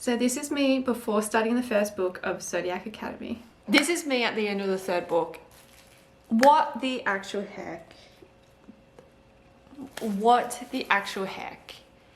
So this is me before starting the first book of Zodiac Academy. This is me at the end of the third book. What the actual heck? What the actual heck?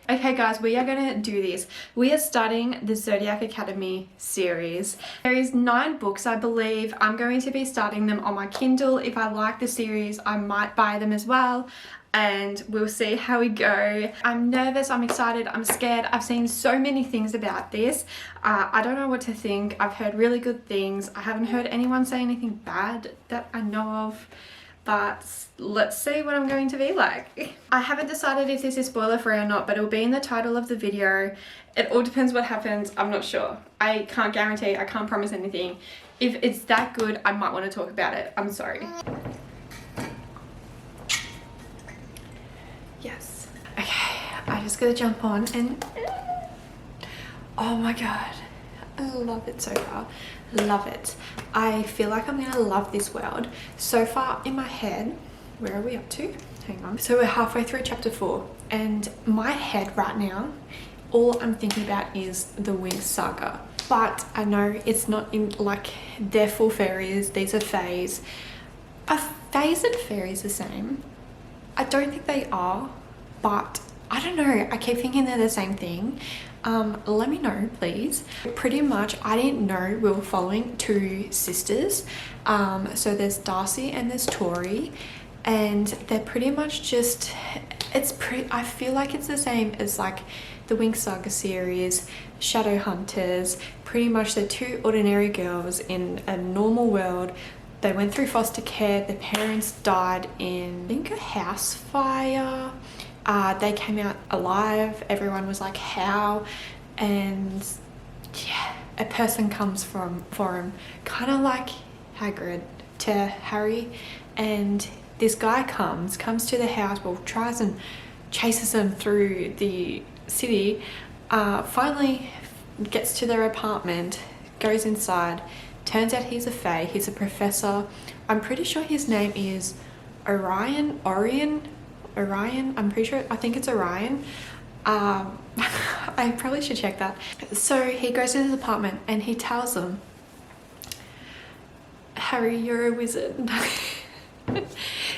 Okay guys, we are going to do this. We are starting the Zodiac Academy series. There is 9 books, I believe. I'm going to be starting them on my Kindle. If I like the series, I might buy them as well. And we'll see how we go. I'm nervous, I'm excited, I'm scared. I've seen so many things about this. I don't know what to think. I've heard really good things. I haven't heard anyone say anything bad that I know of. But let's see what I'm going to be like. I haven't decided if this is spoiler free or not, but it'll be in the title of the video. It all depends what happens. I'm not sure. I can't guarantee, I can't promise anything. If it's that good, I might want to talk about it. I'm sorry. Yes. Okay, I just gotta jump on and... oh my god. I love it so far. Love it. I feel like I'm gonna love this world. So far in my head, where are we up to? Hang on. So we're halfway through chapter 4 and my head right now, all I'm thinking about is the Winx saga. But I know it's not in like they're full fairies, these are fays. Are fays and fairies the same? I don't think they are, but I don't know. I keep thinking they're the same thing. Let me know, please. Pretty much, I didn't know we were following 2 sisters. So there's Darcy and there's Tori, and they're pretty much just, I feel like it's the same as like the Winx Saga series, Shadow Hunters. Pretty much they're 2 ordinary girls in a normal world. They went through foster care. Their parents died in, I think, a house fire. They came out alive. Everyone was like, how? And yeah, a person comes for him, kind of like Hagrid to Harry. And this guy comes to the house, well, tries and chases them through the city. Finally gets to their apartment, goes inside. Turns out he's a fae, he's a professor. I'm pretty sure his name is Orion, I'm pretty sure, I think it's Orion. I probably should check that. So he goes to his apartment and he tells them, Harry, you're a wizard.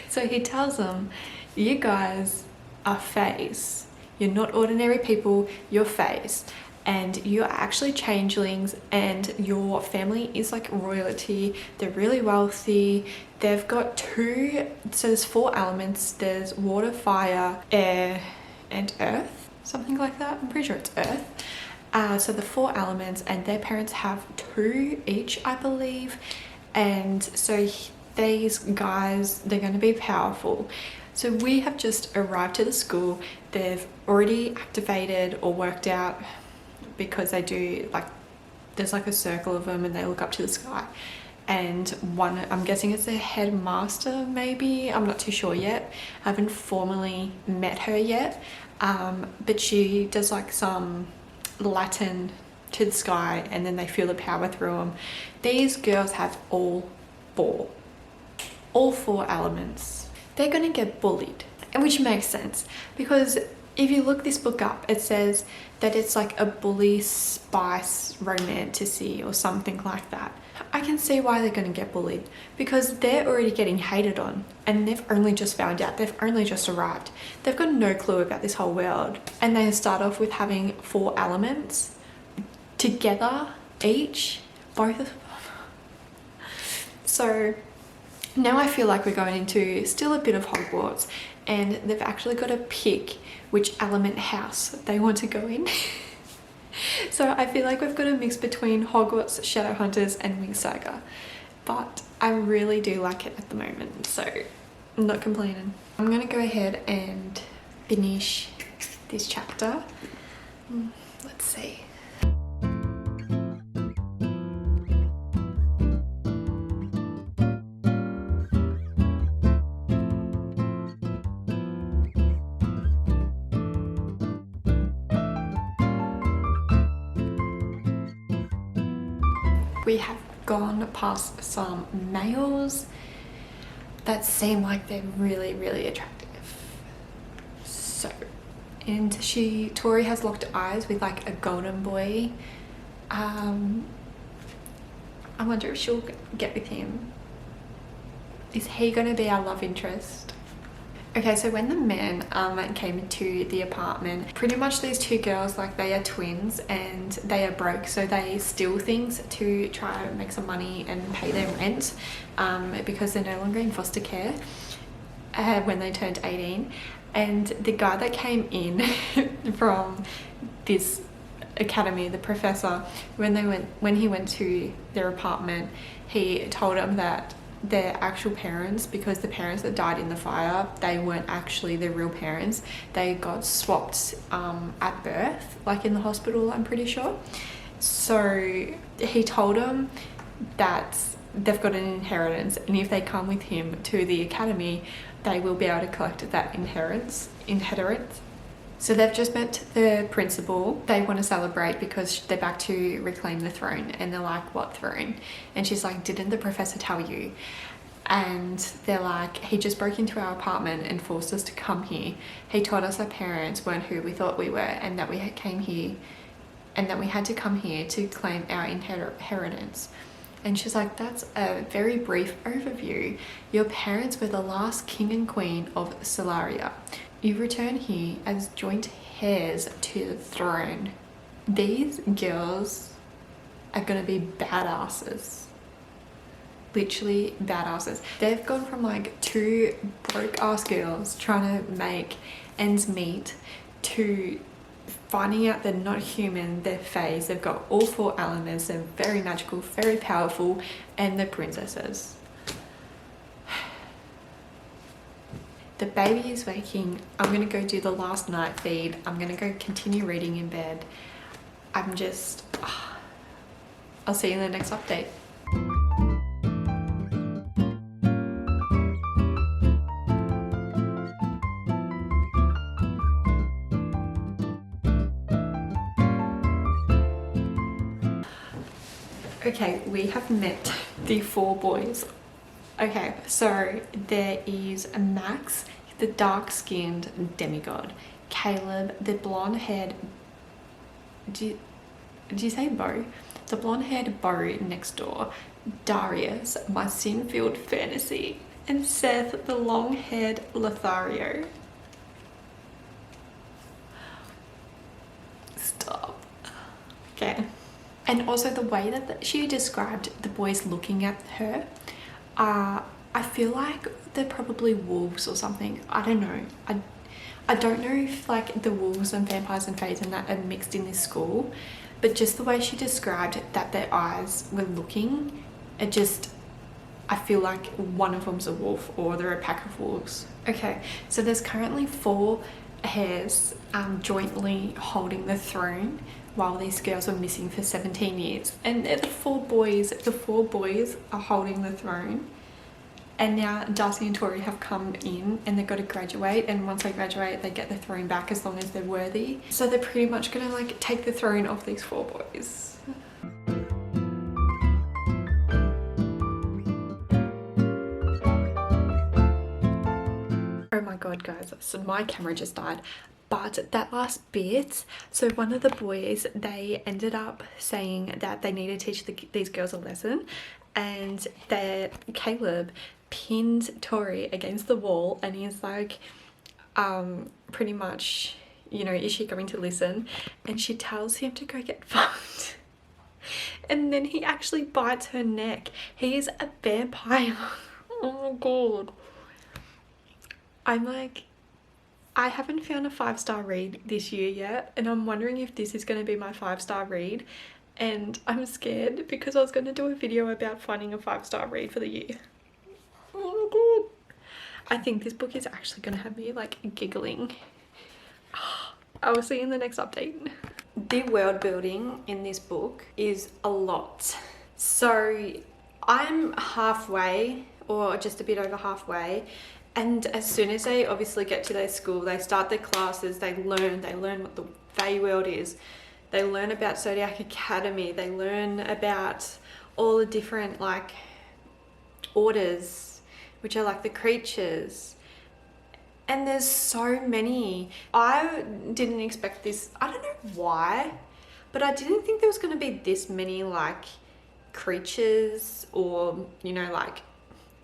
So he tells them, you guys are fays. You're not ordinary people, you're fays. And you're actually changelings, and your family is like royalty. They're really wealthy. They've got 2, so there's 4 elements. There's water, fire, air, and earth, something like that. I'm pretty sure it's earth. So the 4 elements, and their parents have 2 each, I believe. And so these guys, they're going to be powerful. So we have just arrived to the school. They've already activated or worked out, because they do, like, there's like a circle of them and they look up to the sky, and one, I'm guessing it's the headmaster, maybe, I'm not too sure yet. I haven't formally met her yet, but she does like some Latin to the sky, and then they feel the power through them. These girls have all 4 elements. They're gonna get bullied, which makes sense, because if you look this book up, it says that it's like a bully spice romantasy or something like that. I can see why they're going to get bullied, because they're already getting hated on, and they've only just found out. They've only just arrived. They've got no clue about this whole world. And they start off with having 4 elements together each, both of them. So now I feel like we're going into still a bit of Hogwarts, and they've actually got to pick which element house they want to go in. So I feel like we've got a mix between Hogwarts, Shadow Hunters, and Winx Saga. But I really do like it at the moment, so I'm not complaining. I'm gonna go ahead and finish this chapter. Let's see. We have gone past some males that seem like they're really, really attractive. So, and Tori has locked eyes with like a golden boy I wonder if she'll get with him. Is he going to be our love interest? Okay, so when the men came into the apartment, pretty much these two girls, like, they are twins and they are broke, so they steal things to try and make some money and pay their rent, because they're no longer in foster care when they turned 18. And the guy that came in from this academy, the professor, when he went to their apartment, he told them that their actual parents, because the parents that died in the fire, they weren't actually their real parents. They got swapped at birth, like in the hospital, I'm pretty sure. So he told them that they've got an inheritance, and if they come with him to the academy, they will be able to collect that inheritance. So they've just met the principal. They want to celebrate because they're back to reclaim the throne, and they're like, what throne? And she's like, didn't the professor tell you? And they're like, he just broke into our apartment and forced us to come here. He told us our parents weren't who we thought we were, and that we came here, and that we had to come here to claim our inheritance. And she's like, that's a very brief overview. Your parents were the last king and queen of Solaria. You return here as joint heirs to the throne. These girls are gonna be badasses. Literally badasses. They've gone from like two broke ass girls trying to make ends meet to finding out they're not human, they're fays. They've got all four elements. They're very magical, very powerful, and they're princesses. The baby is waking. I'm gonna go do the last night feed. I'm gonna go continue reading in bed. I'll see you in the next update. Okay, we have met the four boys. Okay, so there is Max, the dark-skinned demigod. Caleb, the blonde-haired... Did you say beau? The blonde-haired beau next door. Darius, my sin-filled fantasy. And Seth, the long-haired Lothario. Stop. Okay. And also the way that she described the boys looking at her, I feel like they're probably wolves or something. I don't know. I don't know if like the wolves and vampires and fays and that are mixed in this school, but just the way she described that their eyes were looking, I feel like one of them's a wolf or they're a pack of wolves. Okay, so there's currently 4 heirs jointly holding the throne while these girls were missing for 17 years. And the 4 boys are holding the throne. And now Darcy and Tori have come in and they've got to graduate, and once they graduate they get the throne back as long as they're worthy. So they're pretty much gonna like take the throne off these 4 boys. Oh my god guys, so my camera just died. But that last bit, so one of the boys, they ended up saying that they need to teach these girls a lesson, and that Caleb pinned Tori against the wall, and he's like, pretty much, you know, is she going to listen? And she tells him to go get fucked. And then he actually bites her neck. He is a vampire. Oh my god. I'm like, I haven't found a 5-star read this year yet, and I'm wondering if this is going to be my 5-star read, and I'm scared because I was going to do a video about finding a 5-star read for the year. Oh my god. I think this book is actually going to have me like giggling. I will see you in the next update. The world building in this book is a lot. So I'm halfway, or just a bit over halfway. And as soon as they obviously get to their school, they start their classes, they learn what the Fae world is. They learn about Zodiac Academy, they learn about all the different like orders, which are like the creatures. And there's so many. I didn't expect this. I don't know why, but I didn't think there was going to be this many like creatures or, you know, like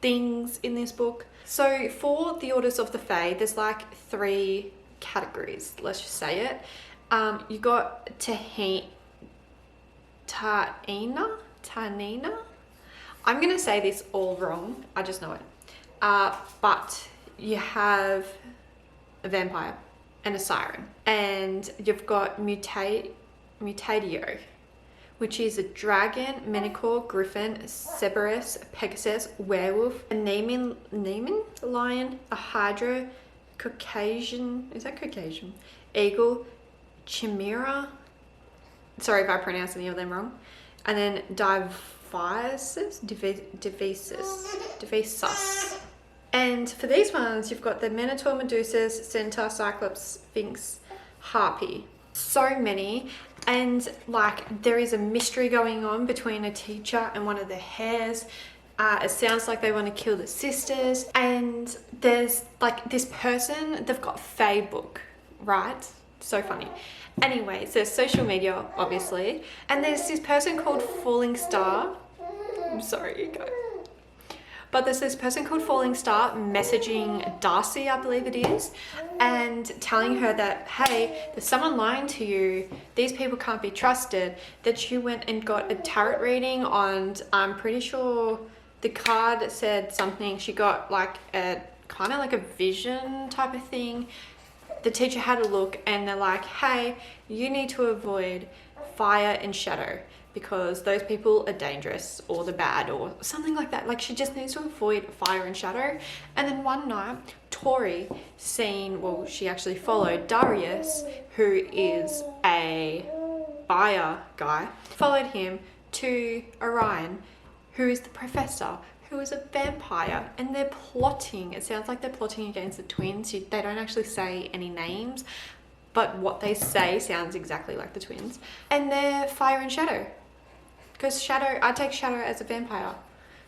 things in this book. So for the Orders of the Fae, there's like 3 categories, let's just say it. You got Tanina. I'm gonna say this all wrong, I just know it. But you have a vampire and a siren, and you've got Mutatio, which is a dragon, minotaur, griffin, Cerberus, Pegasus, werewolf, a Naaman lion, a hydra, Caucasian, is that Caucasian? Eagle, chimera, sorry if I pronounce any of them wrong, and then Divisus. And for these ones, you've got the Minotaur, Medusas, Centaur, Cyclops, Sphinx, Harpy. So many. And like there is a mystery going on between a teacher and one of the hares. It sounds like they want to kill the sisters. And there's like this person, they've got Fae book, right? So funny. Anyways, there's social media, obviously. And there's this person called Falling Star. I'm sorry, you guys. But there's this person called Falling Star messaging Darcy, I believe it is, and telling her that, hey, there's someone lying to you. These people can't be trusted. That she went and got a tarot reading on, I'm pretty sure the card said something. She got like a kind of like a vision type of thing. The teacher had a look and they're like, hey, you need to avoid fire and shadow, because those people are dangerous or they're bad or something like that. Like she just needs to avoid fire and shadow. And then one night, Tori she actually followed Darius, who is a fire guy, followed him to Orion, who is the professor, who is a vampire, and they're plotting. It sounds like they're plotting against the twins. They don't actually say any names, but what they say sounds exactly like the twins. And they're fire and shadow. Because shadow, I take shadow as a vampire.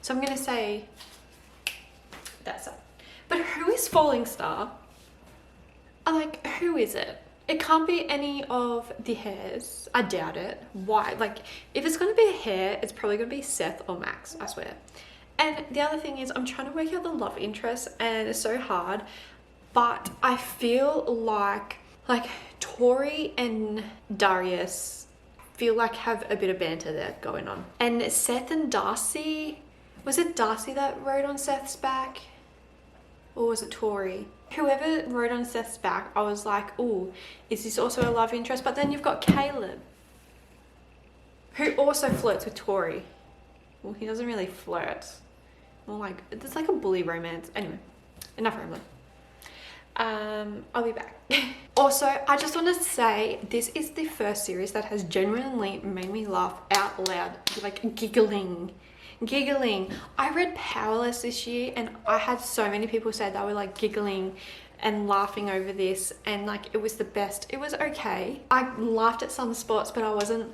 So I'm going to say that's it. But who is Falling Star? Like, who is it? It can't be any of the hares. I doubt it. Why? Like, if it's going to be a hare, it's probably going to be Seth or Max, I swear. And the other thing is, I'm trying to work out the love interest, and it's so hard. But I feel like Tori and Darius feel like have a bit of banter there going on. And Seth and Darcy, was it Darcy that rode on Seth's back? Or was it Tori? Whoever rode on Seth's back, I was like, ooh, is this also a love interest? But then you've got Caleb, who also flirts with Tori. Well, he doesn't really flirt. Well, like, it's like a bully romance. Anyway, enough rambling. I'll be back. Also, I just want to say this is the first series that has genuinely made me laugh out loud, like giggling. I read Powerless this year and I had so many people say they were like giggling and laughing over this, and like it was the best. It was okay. I laughed at some spots, but I wasn't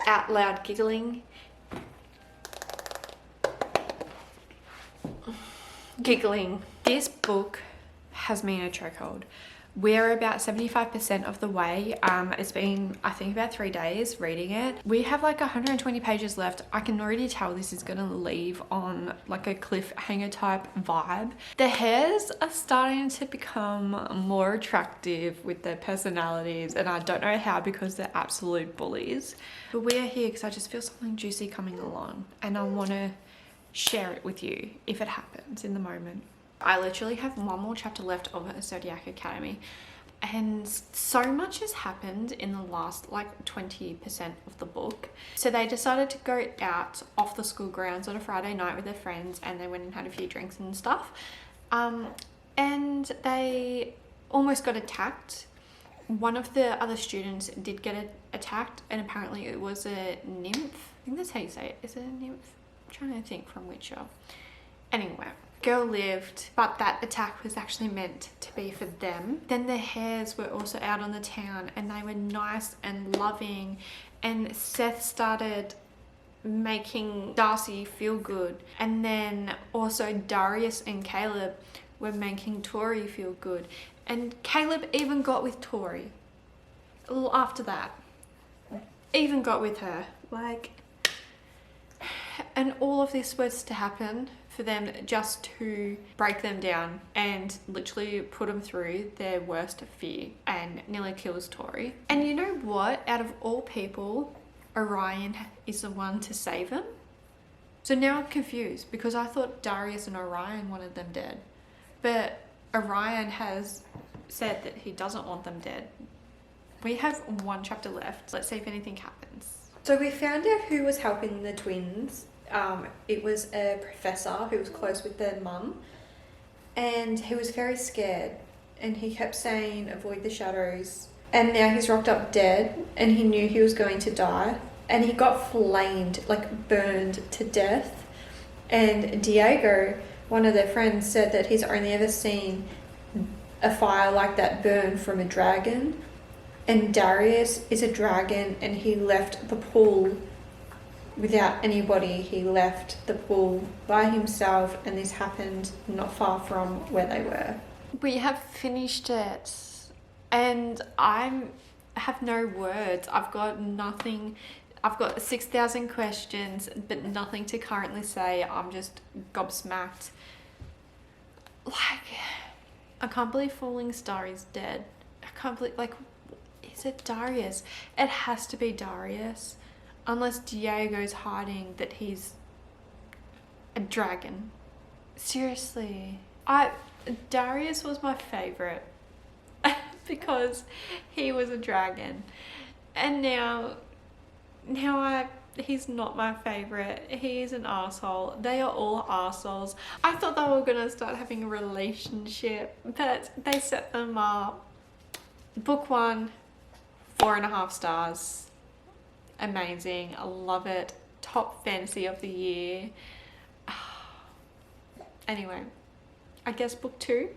out loud giggling. This book has me in a chokehold. We're about 75% of the way. It's been, I think, about 3 days reading it. We have like 120 pages left. I can already tell this is gonna leave on like a cliffhanger type vibe. The hares are starting to become more attractive with their personalities, and I don't know how, because they're absolute bullies. But we are here because I just feel something juicy coming along, and I want to share it with you if it happens in the moment. I literally have one more chapter left of Zodiac Academy, and so much has happened in the last like 20% of the book. So they decided to go out off the school grounds on a Friday night with their friends, and they went and had a few drinks and stuff, and they almost got attacked. One of the other students did get attacked, and apparently it was a nymph. I think that's how you say it. Is it a nymph? I'm trying to think from Witcher. Anyway, girl lived, but that attack was actually meant to be for them. Then the hares were also out on the town, and they were nice and loving, and Seth started making Darcy feel good, and then also Darius and Caleb were making Tori feel good, and Caleb even got with Tori after that. even got with her. Like, and all of this was to happen for them just to break them down and literally put them through their worst fear and nearly kills Tori. And you know what? Out of all people, Orion is the one to save him. So now I'm confused because I thought Darius and Orion wanted them dead. But Orion has said that he doesn't want them dead. We have one chapter left. Let's see if anything happens. So we found out who was helping the twins. It was a professor who was close with their mum, and he was very scared, and he kept saying avoid the shadows. And now he's rocked up dead, and he knew he was going to die, and he got flamed, like burned to death. And Diego, one of their friends, said that he's only ever seen a fire like that burn from a dragon. And Darius is a dragon, and he left the pool without anybody. He left the pool by himself, and this happened not far from where they were. We have finished it, and I have no words. I've got nothing. I've got 6,000 questions, but nothing to currently say. I'm just gobsmacked. Like, I can't believe Falling Star is dead. I can't believe, like, is it Darius? It has to be Darius. Unless Diego's hiding that he's a dragon. Seriously. Darius was my favourite because he was a dragon. And now he's not my favourite. He is an arsehole. They are all arseholes. I thought they were going to start having a relationship, but they set them up. Book 1, 4.5 stars. Amazing. I love it. Top fantasy of the year. Anyway, I guess book 2.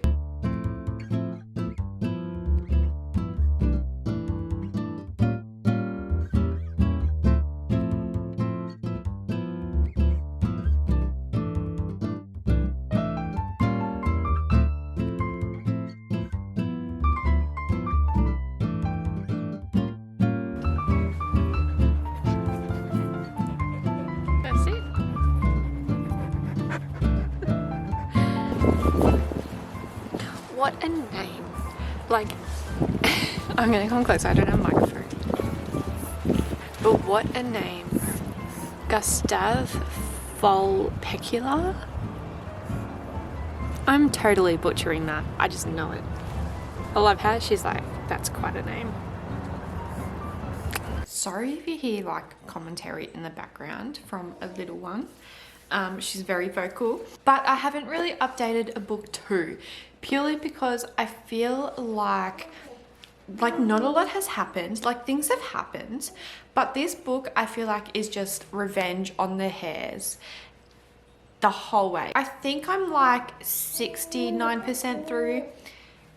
What a name. Like, I'm gonna come closer, I don't have a microphone. But what a name. Gustave Volpecula? I'm totally butchering that. I just know it. I love how she's like, that's quite a name. Sorry if you hear like commentary in the background from a little one. She's very vocal, but I haven't really updated a book 2 purely because I feel like not a lot has happened. Like, things have happened, but this book I feel like is just revenge on the hares the whole way. I think I'm like 69% through,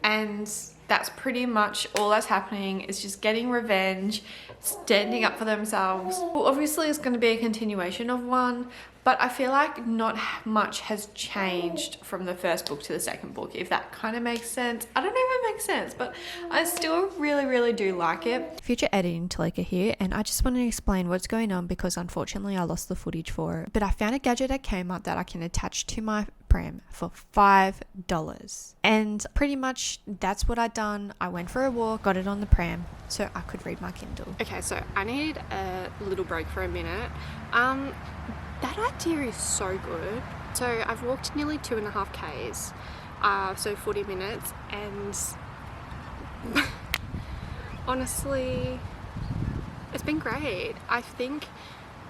and that's pretty much all that's happening, is just getting revenge, standing up for themselves. Well, obviously it's going to be a continuation of 1, but I feel like not much has changed from the first book to the second book, if that kind of makes sense. I don't know if it makes sense, but I still really do like it. Future editing Talika here, and I just want to explain what's going on because unfortunately I lost the footage for it. But I found a gadget at Kmart that I can attach to my pram for $5. And pretty much that's what I done. I went for a walk, got it on the pram so I could read my Kindle. Okay, so I need a little break for a minute. That idea is so good. So I've walked nearly 2.5 Ks, so 40 minutes, and honestly, it's been great. I think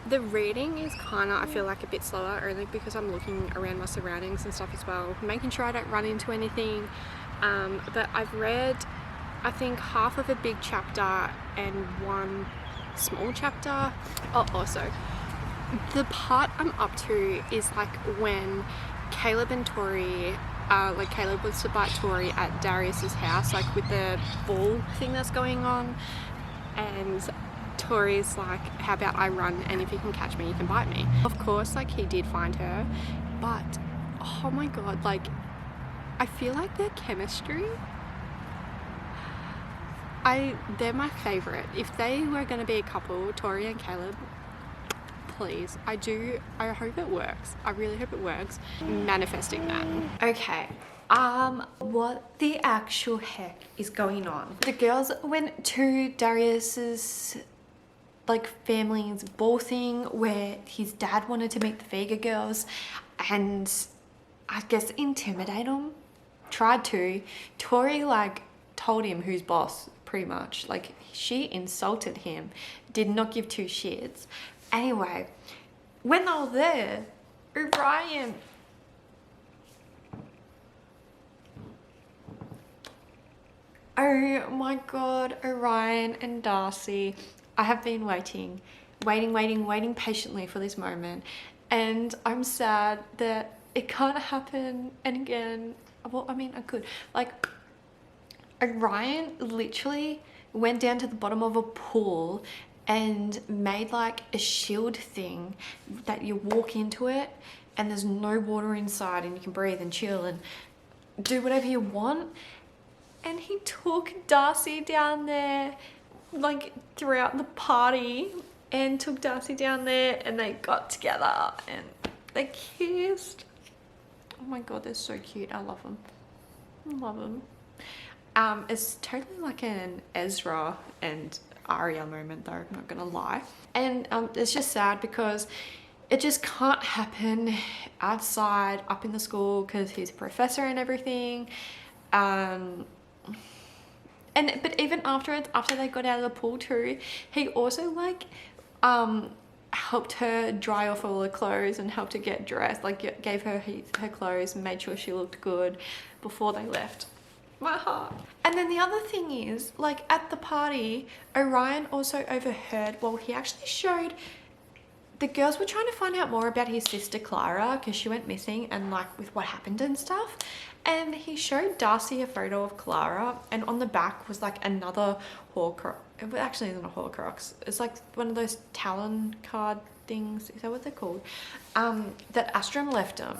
the reading is I feel like a bit slower, only because I'm looking around my surroundings and stuff as well, making sure I don't run into anything. But I've read, I think, half of a big chapter and one small chapter. Oh, also, the part I'm up to is like when Caleb and Tori, like Caleb wants to bite Tori at Darius's house, like with the ball thing that's going on, and Tori's like, how about I run, and if you can catch me you can bite me. Of course, like, he did find her, but oh my god, like, I feel like their chemistry, They're my favourite. If they were going to be a couple, Tori and Caleb, please. I hope it works. I really hope it works. Manifesting that. Okay. What the actual heck is going on? The girls went to Darius's like family's ball thing where his dad wanted to meet the Vega girls and I guess intimidate them. Tried to. Tori like told him who's boss pretty much. Like she insulted him. Did not give two shits. Anyway, when they were there, Orion oh my god, Orion and Darcy. I have been waiting patiently for this moment. And I'm sad that it can't happen. And again, well, I mean, I could. Like, Orion literally went down to the bottom of a pool and made like a shield thing that you walk into it and there's no water inside and you can breathe and chill and do whatever you want. And he took Darcy down there like throughout the party and took Darcy down there and they got together and they kissed. Oh my god, they're so cute. I love them. I love them. It's totally like an Ezra and Arya moment though, I'm not gonna lie. And it's just sad because it just can't happen outside up in the school because he's a professor and everything. But even afterwards, after they got out of the pool too, he also like helped her dry off all her clothes and helped her get dressed, like gave her her clothes and made sure she looked good before they left. My heart. And then the other thing is, like at the party, Orion also overheard, well, he actually showed, the girls were trying to find out more about his sister Clara because she went missing and like with what happened and stuff. And he showed Darcy a photo of Clara and on the back was like another Horcrux. It actually isn't a Horcrux. It's like one of those Talon card things. Is that what they're called? That Astrum left him.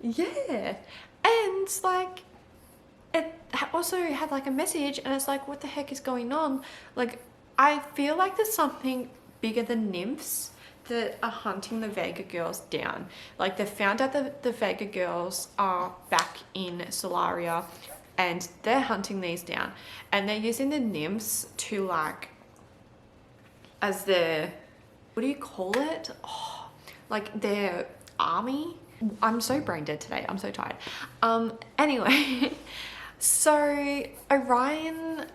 Yeah. And like, it also had like a message and it's like, what the heck is going on? Like, I feel like there's something bigger than nymphs that are hunting the Vega girls down. Like they found out that the Vega girls are back in Solaria and they're hunting these down and they're using the nymphs to like as their, what do you call it? Oh, like their army. I'm so brain dead today. I'm so tired. Anyway, so Orion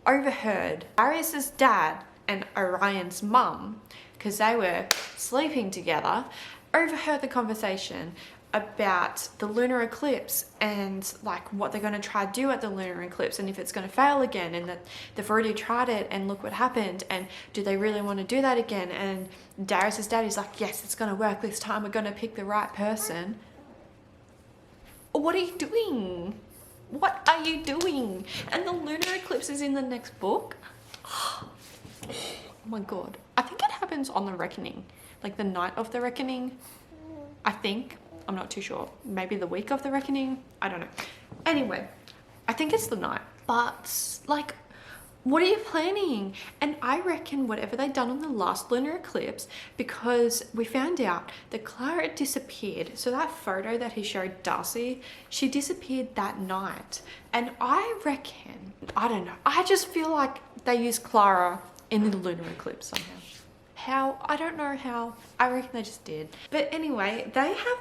overheard Darius's dad and Orion's mum, because they were sleeping together, overheard the conversation about the lunar eclipse and like what they're going to try to do at the lunar eclipse and if it's going to fail again and that they've already tried it and look what happened and do they really want to do that again. And Darius's dad is like, yes, it's going to work this time, we're going to pick the right person. What are you doing? What are you doing? And the lunar eclipse is in the next book. Oh my god. I think it happens on the reckoning, like the night of the reckoning. I think, I'm not too sure, maybe the week of the reckoning, I don't know. Anyway, I think it's the night, but like, what are you planning? And I reckon whatever they done on the last lunar eclipse, because we found out that Clara disappeared. So that photo that he showed Darcy, she disappeared that night. And I reckon, I don't know, I just feel like they used Clara in the lunar eclipse somehow. How? I don't know how. I reckon they just did. But anyway, they have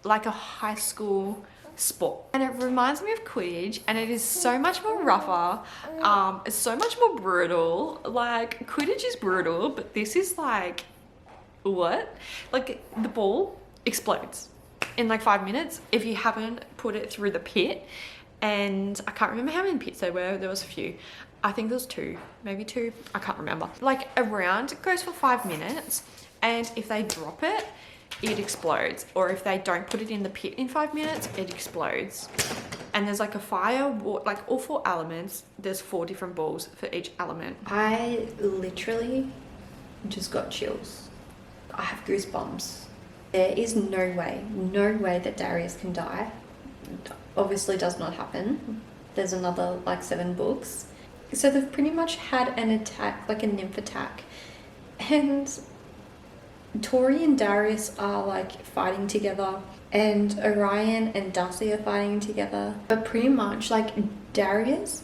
like a high school sport and it reminds me of Quidditch and it is so much more rougher. It's so much more brutal. Like Quidditch is brutal, but this is like, what? Like the ball explodes in like 5 minutes if you haven't put it through the pit. And I can't remember how many pits there were. There was a few. I think there was two, maybe two. I can't remember. Like a round goes for 5 minutes and if they drop it, it explodes. Or if they don't put it in the pit in 5 minutes, it explodes. And there's like a fire, like all 4 elements. There's 4 different balls for each element. I literally just got chills. I have goosebumps. There is no way that Darius can die. Obviously does not happen. there's another like 7 books. So they've pretty much had an attack, like a nymph attack. And Tori and Darius are like fighting together, and Orion and Darcy are fighting together. But pretty much like Darius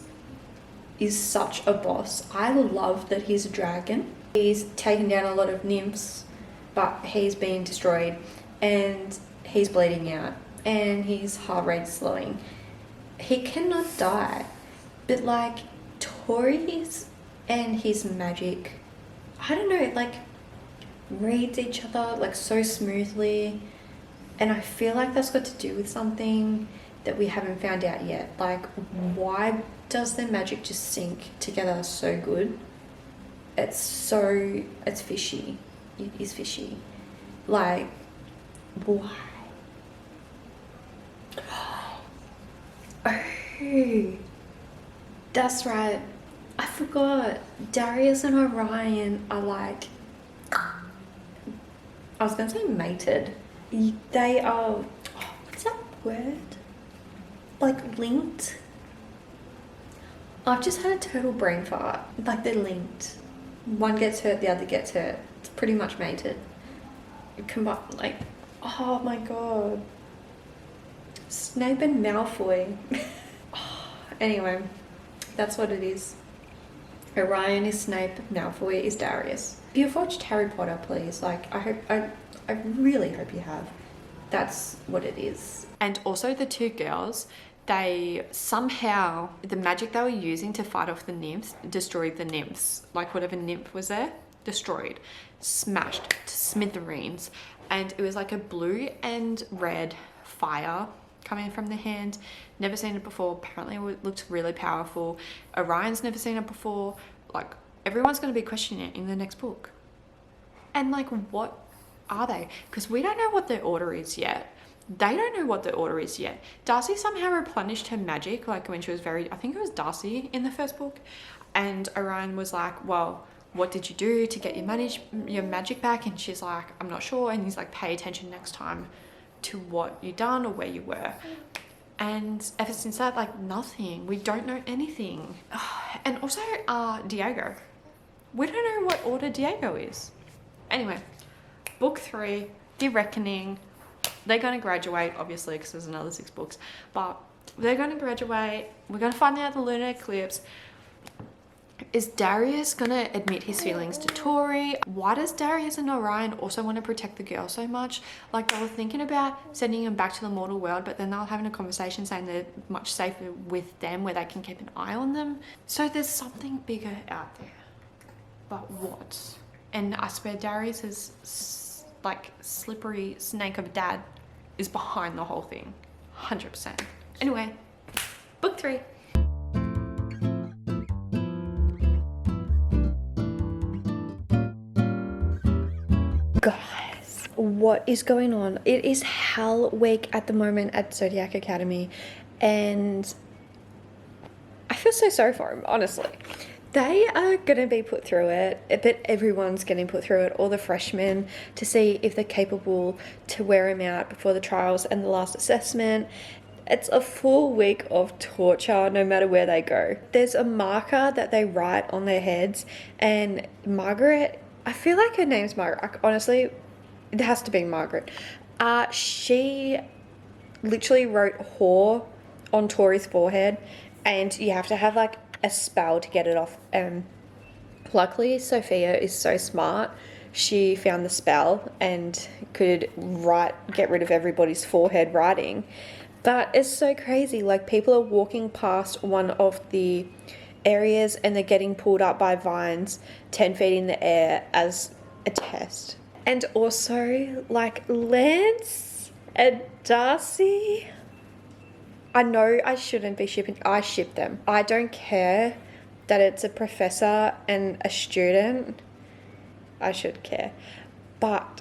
is such a boss. I love that he's a dragon. He's taken down a lot of nymphs, but he's being destroyed and he's bleeding out and his heart rate's slowing. He cannot die. But like Tori's and his magic, I don't know, like reads each other like so smoothly, and I feel like that's got to do with something that we haven't found out yet. Like, why does their magic just sync together so good? It's fishy. It is fishy. Like, why? Oh, that's right. I forgot. Darius and Orion are like, I was going to say mated. They are, what's that word? Like linked? I've just had a total brain fart. Like they're linked. One gets hurt, the other gets hurt. It's pretty much mated. Combined, like, oh my god. Snape and Malfoy. Anyway, that's what it is. Orion is Snape, Malfoy is Darius. If you've watched Harry Potter, please, like, I really hope you have. That's what it is. And also the 2 girls, they somehow, the magic they were using to fight off the nymphs destroyed the nymphs. Like whatever nymph was there, destroyed, smashed to smithereens. And it was like a blue and red fire coming from the hand. Never seen it before. Apparently it looked really powerful. Orion's never seen it before. Like, everyone's going to be questioning it in the next book. And like, what are they? Because we don't know what their order is yet. They don't know what the order is yet. Darcy somehow replenished her magic, like when she was I think it was Darcy in the first book. And Orion was like, well, what did you do to get your magic back? And she's like, I'm not sure. And he's like, pay attention next time to what you done or where you were. And ever since that, like, nothing. We don't know anything. And also Diego. We don't know what order Diego is. Anyway, book 3, The Reckoning. They're going to graduate, obviously, because there's another 6 books. But they're going to graduate. We're going to find out the lunar eclipse. Is Darius going to admit his feelings to Tori? Why does Darius and Orion also want to protect the girl so much? Like, they were thinking about sending them back to the mortal world, but then they were having a conversation saying they're much safer with them, where they can keep an eye on them. So there's something bigger out there. But what? And I swear Darius is like slippery snake of a dad is behind the whole thing. 100%. Anyway, book 3. Guys, what is going on? It is hell week at the moment at Zodiac Academy, and I feel so sorry for him, honestly. They are going to be put through it, but everyone's getting put through it, all the freshmen, to see if they're capable to wear him out before the trials and the last assessment. It's a full week of torture no matter where they go. There's a marker that they write on their heads, and Margaret, I feel like her name's Margaret. Honestly, it has to be Margaret. She literally wrote whore on Tori's forehead, and you have to have like a spell to get it off. Luckily, Sophia is so smart. She found the spell and could get rid of everybody's forehead writing. But it's so crazy. Like, people are walking past one of the areas and they're getting pulled up by vines 10 feet in the air as a test. And also, like, Lance and Darcy, I know I shouldn't be shipping. I ship them. I don't care that it's a professor and a student. I should care. But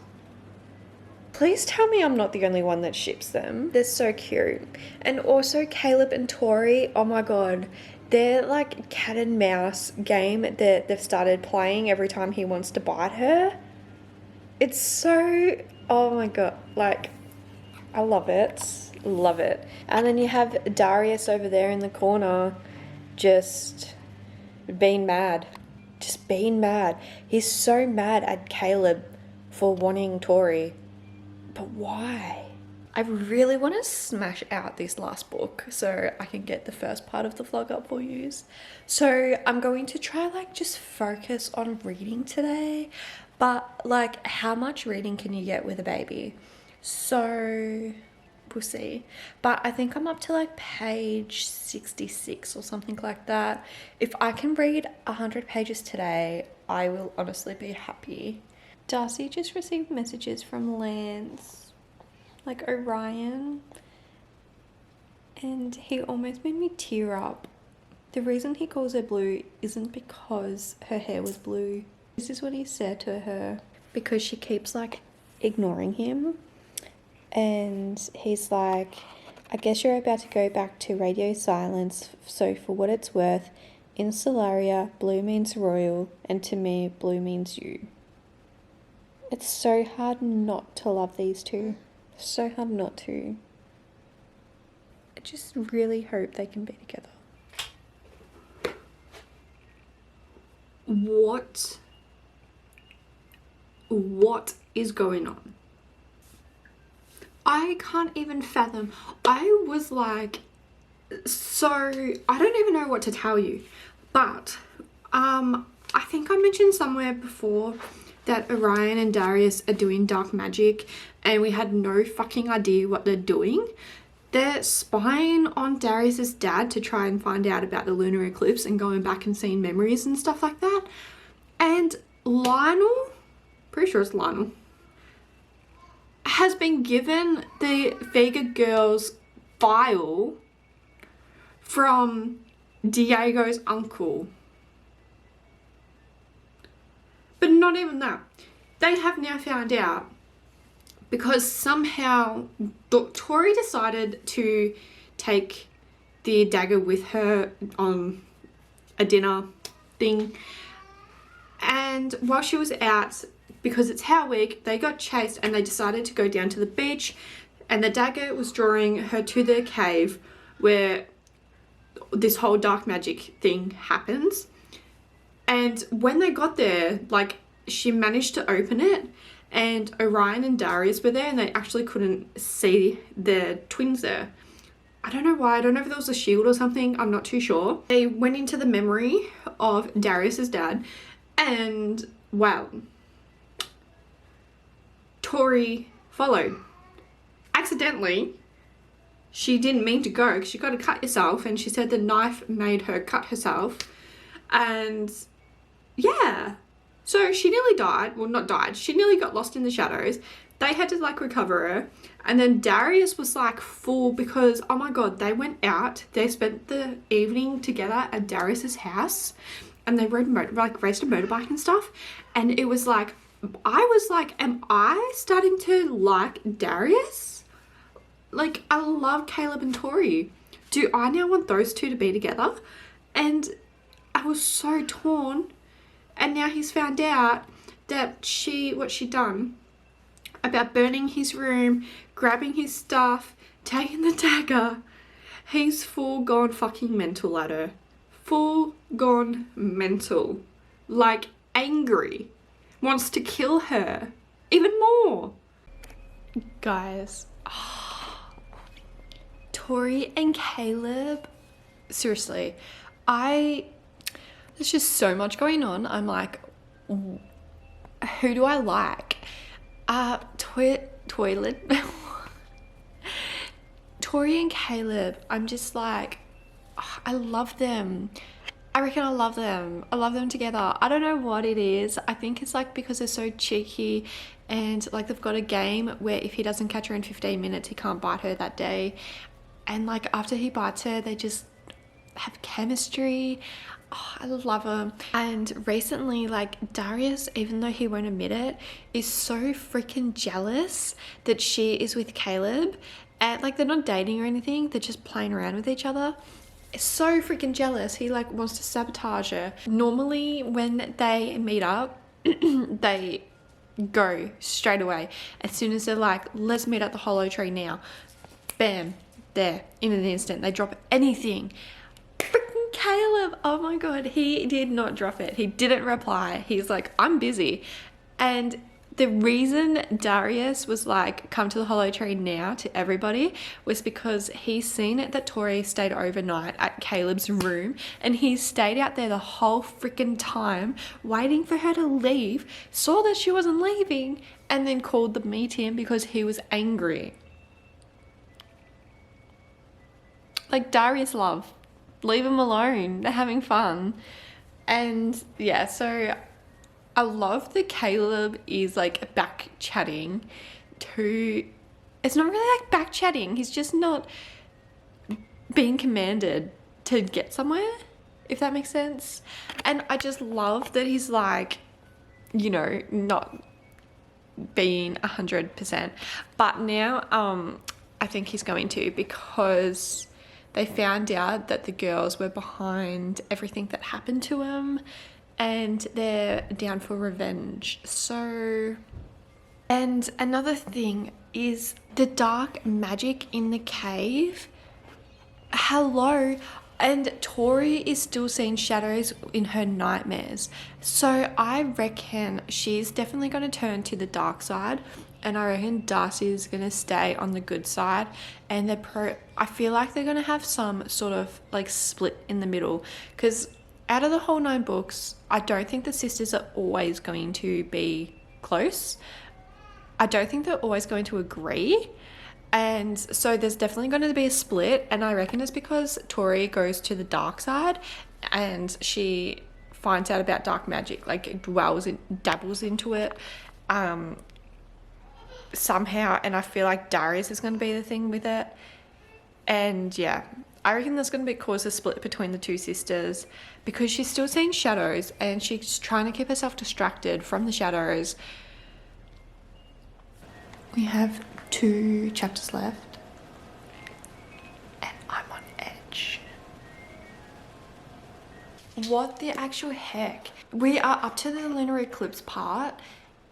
please tell me I'm not the only one that ships them. They're so cute. And also Caleb and Tori, oh my god. They're like cat and mouse game that they've started playing every time he wants to bite her. It's so, oh my god, like, I love it. Love it. And then you have Darius over there in the corner just being mad. Just being mad. He's so mad at Caleb for wanting Tori. But why? I really want to smash out this last book so I can get the first part of the vlog up for you. So I'm going to try like just focus on reading today. But like, how much reading can you get with a baby? So we'll see. But I think I'm up to like page 66 or something like that. If I can read 100 pages today, I will honestly be happy. Darcy just received messages from Lance, like Orion, and he almost made me tear up. The reason he calls her blue isn't because her hair was blue. This is what he said to her, because she keeps like ignoring him. And he's like, I guess you're about to go back to radio silence, so for what it's worth, in Solaria, blue means royal, and to me, blue means you. It's so hard not to love these two. So hard not to. I just really hope they can be together. What is going on? I can't even fathom. I was like, so I don't even know what to tell you, but I think I mentioned somewhere before that Orion and Darius are doing dark magic and we had no fucking idea what they're doing. They're spying on Darius's dad to try and find out about the lunar eclipse and going back and seeing memories and stuff like that. And Lionel, pretty sure it's Lionel, has been given the Vega girls file from Diego's uncle. But not even that. They have now found out because somehow Tori decided to take the dagger with her on a dinner thing. And while she was out, because it's Hell Week, they got chased and they decided to go down to the beach. And the dagger was drawing her to the cave where this whole dark magic thing happens. And when they got there, like, she managed to open it and Orion and Darius were there and they actually couldn't see their twins there. I don't know why. I don't know if there was a shield or something. I'm not too sure. They went into the memory of Darius's dad and, wow, Tori followed. Accidentally. She didn't mean to go because she got to cut herself and she said the knife made her cut herself. And yeah, so she nearly died. Well, not died. She nearly got lost in the shadows. They had to like recover her. And then Darius was like full because, oh my God, they went out. They spent the evening together at Darius's house and they raced a motorbike and stuff. And it was like, I was like, am I starting to like Darius? Like, I love Caleb and Tori. Do I now want those two to be together? And I was so torn. And now he's found out that what she done about burning his room, grabbing his stuff, taking the dagger. He's full gone fucking mental at her. Full gone mental. Like, angry. Wants to kill her. Even more. Guys. Tori and Caleb. Seriously. There's just so much going on. I'm like, who do I like? Toilet. Tori and Caleb, I'm just like, I love them. I reckon I love them. I love them together. I don't know what it is. I think it's like because they're so cheeky and like they've got a game where if he doesn't catch her in 15 minutes, he can't bite her that day. And like after he bites her, they just have chemistry. Oh, I love them. And recently, like, Darius, even though he won't admit it, is so freaking jealous that she is with Caleb. And like, they're not dating or anything, they're just playing around with each other. So freaking jealous. He like wants to sabotage her. Normally when they meet up, they go straight away. As soon as they're like, let's meet at the Hollow Tree now, bam, there in an instant. They drop anything. Freaking Caleb, oh my god, he did not drop it. He didn't reply. He's like, I'm busy. And the reason Darius was like, come to the Hollow Tree now to everybody was because he's seen it that Tori stayed overnight at Caleb's room, and he stayed out there the whole freaking time waiting for her to leave, saw that she wasn't leaving, and then called the meeting because he was angry. Like, Darius, love, leave them alone. They're having fun. And yeah, so I love that Caleb is like back chatting to, it's not really like back chatting. He's just not being commanded to get somewhere, if that makes sense. And I just love that he's like, you know, not being 100%. But now I think he's going to, because they found out that the girls were behind everything that happened to him, and they're down for revenge. So, and another thing is the dark magic in the cave. Hello. And Tori is still seeing shadows in her nightmares. So I reckon she's definitely going to turn to the dark side. And I reckon Darcy's going to stay on the good side. And I feel like they're going to have some sort of like split in the middle. Because out of the whole 9 books, I don't think the sisters are always going to be close. I don't think they're always going to agree. And so there's definitely going to be a split, and I reckon it's because Tori goes to the dark side and she finds out about dark magic, like dabbles into it somehow, and I feel like Darius is going to be the thing with it. And yeah, I reckon that's going to cause a split between the 2 sisters, because she's still seeing shadows and she's trying to keep herself distracted from the shadows. We have 2 chapters left and I'm on edge. What the actual heck? We are up to the lunar eclipse part,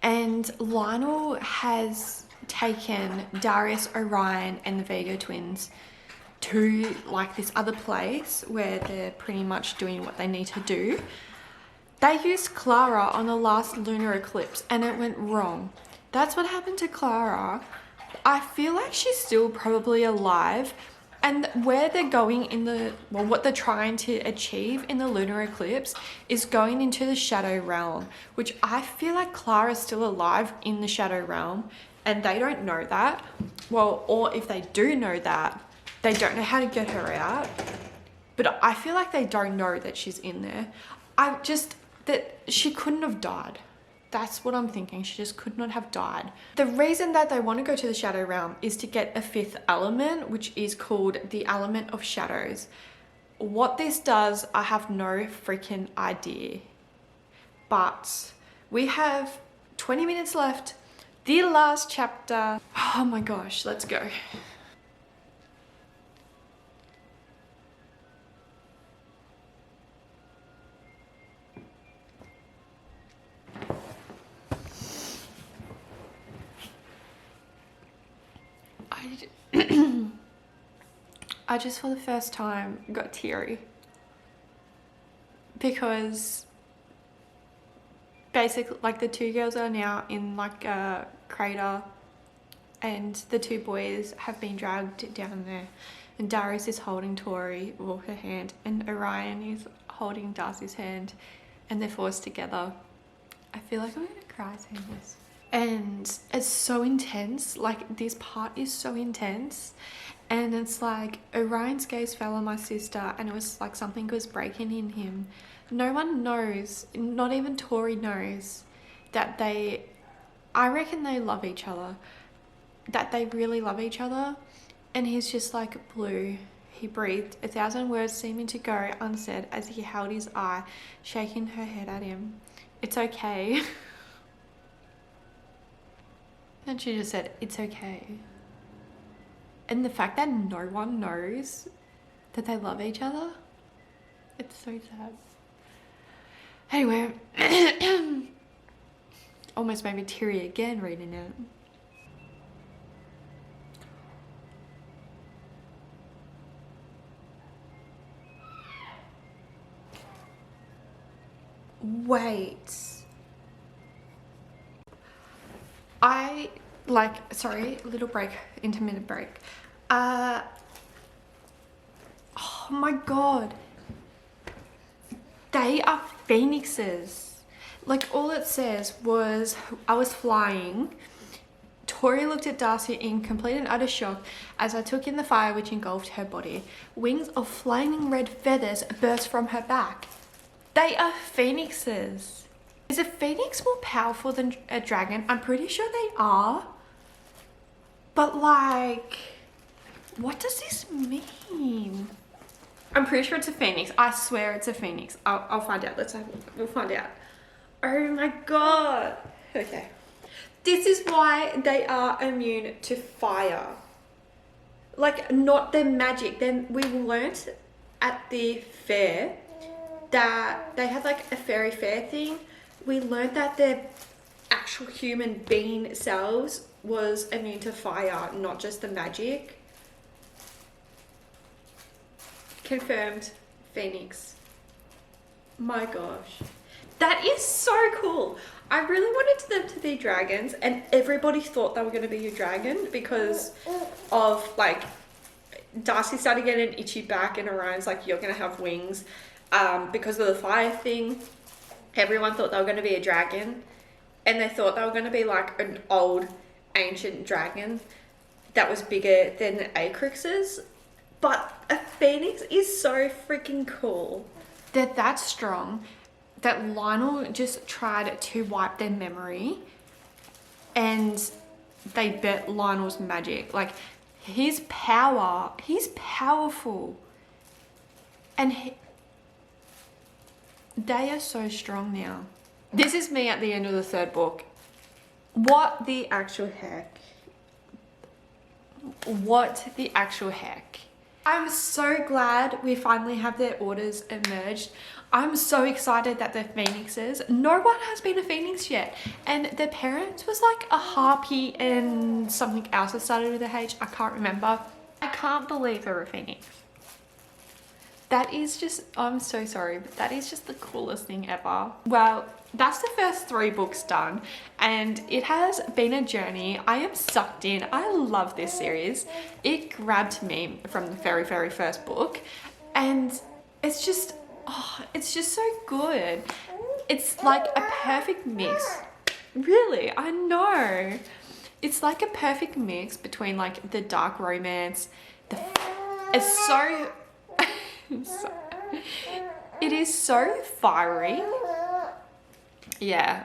and Lionel has taken Darius, Orion and the Vega twins to like this other place where they're pretty much doing what they need to do. They used Clara on the last lunar eclipse and it went wrong. That's what happened to Clara. I feel like she's still probably alive, and where they're going in what they're trying to achieve in the lunar eclipse is going into the shadow realm, which I feel like Clara's still alive in the shadow realm and they don't know that. Well, or if they do know that, they don't know how to get her out. But I feel like they don't know that she's in there. That she couldn't have died. That's what I'm thinking. She just could not have died. The reason that they want to go to the shadow realm is to get a 5th element, which is called the element of shadows. What this does, I have no freaking idea. But we have 20 minutes left. The last chapter. Oh my gosh, let's go. I just for the first time got teary, because basically like the 2 girls are now in like a crater and the 2 boys have been dragged down there, and Darius is holding Tori, or her hand, and Orion is holding Darcy's hand, and they're forced together. I feel like I'm gonna cry saying this. And it's so intense, like this part is so intense, and it's like Orion's gaze fell on my sister and it was like something was breaking in him. No one knows, not even Tori knows, that I reckon they love each other, that they really love each other. And he's just like blue. He breathed, 1,000 words seeming to go unsaid as he held his eye, shaking her head at him. It's okay. And she just said, it's okay. And the fact that no one knows that they love each other, it's so sad. Anyway, almost made me teary again reading it. Wait. Sorry, little break, intermittent break. Oh my god. They are phoenixes. Like, all it says was, I was flying. Tori looked at Darcy in complete and utter shock as I took in the fire which engulfed her body. Wings of flaming red feathers burst from her back. They are phoenixes. Is a phoenix more powerful than a dragon? I'm pretty sure they are. But like, what does this mean? I'm pretty sure it's a phoenix. I swear it's a phoenix. I'll find out. We'll find out. Oh my god. Okay. This is why they are immune to fire. Like, not their magic. Then we learnt at the fair that they had like a fairy fair thing. We learned that their actual human being selves was immune to fire, not just the magic. Confirmed. Phoenix. My gosh. That is so cool. I really wanted them to be dragons, and everybody thought they were going to be a dragon because of, like, Darcy started getting an itchy back and Orion's like, you're going to have wings. Because of the fire thing, everyone thought they were going to be a dragon, and they thought they were going to be like an old ancient dragon that was bigger than the Acrixes. But a phoenix is so freaking cool. They're that strong that Lionel just tried to wipe their memory and they bet Lionel's magic. Like, his power, he's powerful. And they are so strong now. This is me at the end of the third book. What the actual heck? What the actual heck? I'm so glad we finally have their orders emerged. I'm so excited that they're phoenixes. No one has been a phoenix yet. And their parents was like a harpy and something else that started with a H. I can't remember. I can't believe they're a phoenix. That is just, I'm so sorry, but that is just the coolest thing ever. Well, that's the first 3 books done, and it has been a journey. I am sucked in. I love this series. It grabbed me from the very, very first book, and it's just, it's just so good. It's like a perfect mix. Really, I know. It's like a perfect mix between like the dark romance, it's so it is so fiery. Yeah,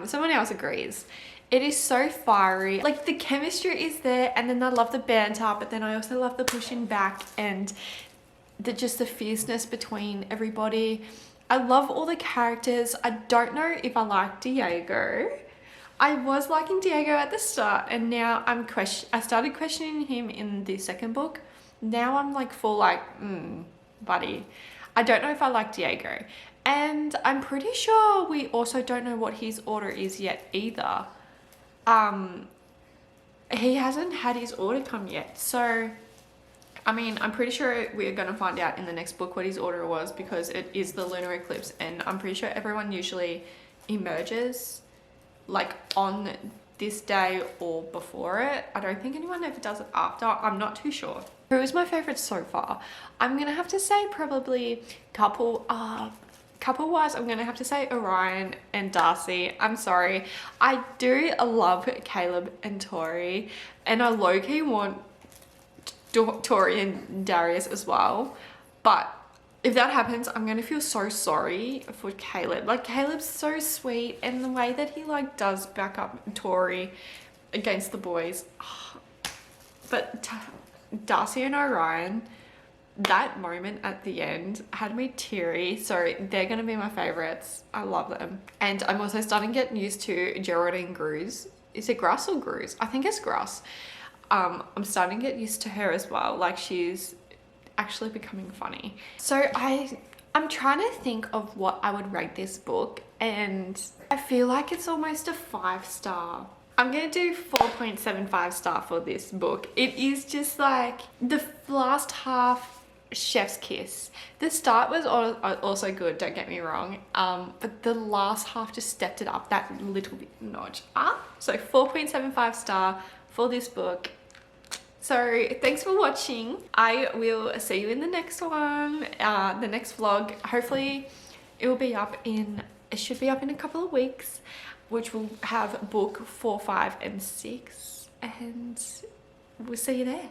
someone else agrees. It is so fiery. Like, the chemistry is there, and then I love the banter, but then I also love the pushing back and just the fierceness between everybody. I love all the characters. I don't know if I like Diego. I was liking Diego at the start, and now I started questioning him in the second book. Now I'm like full like, buddy. I don't know if I like Diego. And I'm pretty sure we also don't know what his order is yet either. He hasn't had his order come yet. So, I mean, I'm pretty sure we're going to find out in the next book what his order was, because it is the lunar eclipse, and I'm pretty sure everyone usually emerges like on this day or before it. I don't think anyone ever does it after. I'm not too sure. Who is my favorite so far? I'm gonna have to say probably couple wise, I'm gonna have to say Orion and Darcy. I'm sorry. I do love Caleb and Tori, and I low-key want Tori and Darius as well. But if that happens, I'm gonna feel so sorry for Caleb. Like, Caleb's so sweet, and the way that he like does back up Tori against the boys. But Darcy and Orion, that moment at the end had me teary. So they're gonna be my favorites. I love them. And I'm also starting to get used to Geraldine Gruz. Is it Grass or Gruz? I think it's Grass. I'm starting to get used to her as well. Like, she's actually becoming funny. So I I'm trying to think of what I would rate this book, and I feel like it's almost a 5-star. I'm gonna do 4.75 star for this book. It is just like the last half, chef's kiss. The start was also good, don't get me wrong, but the last half just stepped it up that little bit notch up. So 4.75 star for this book. So thanks for watching. I will see you in the next one, the next vlog. Hopefully it will be up in, it should be up in a couple of weeks, which will have book 4, 5 and 6, and we'll see you there.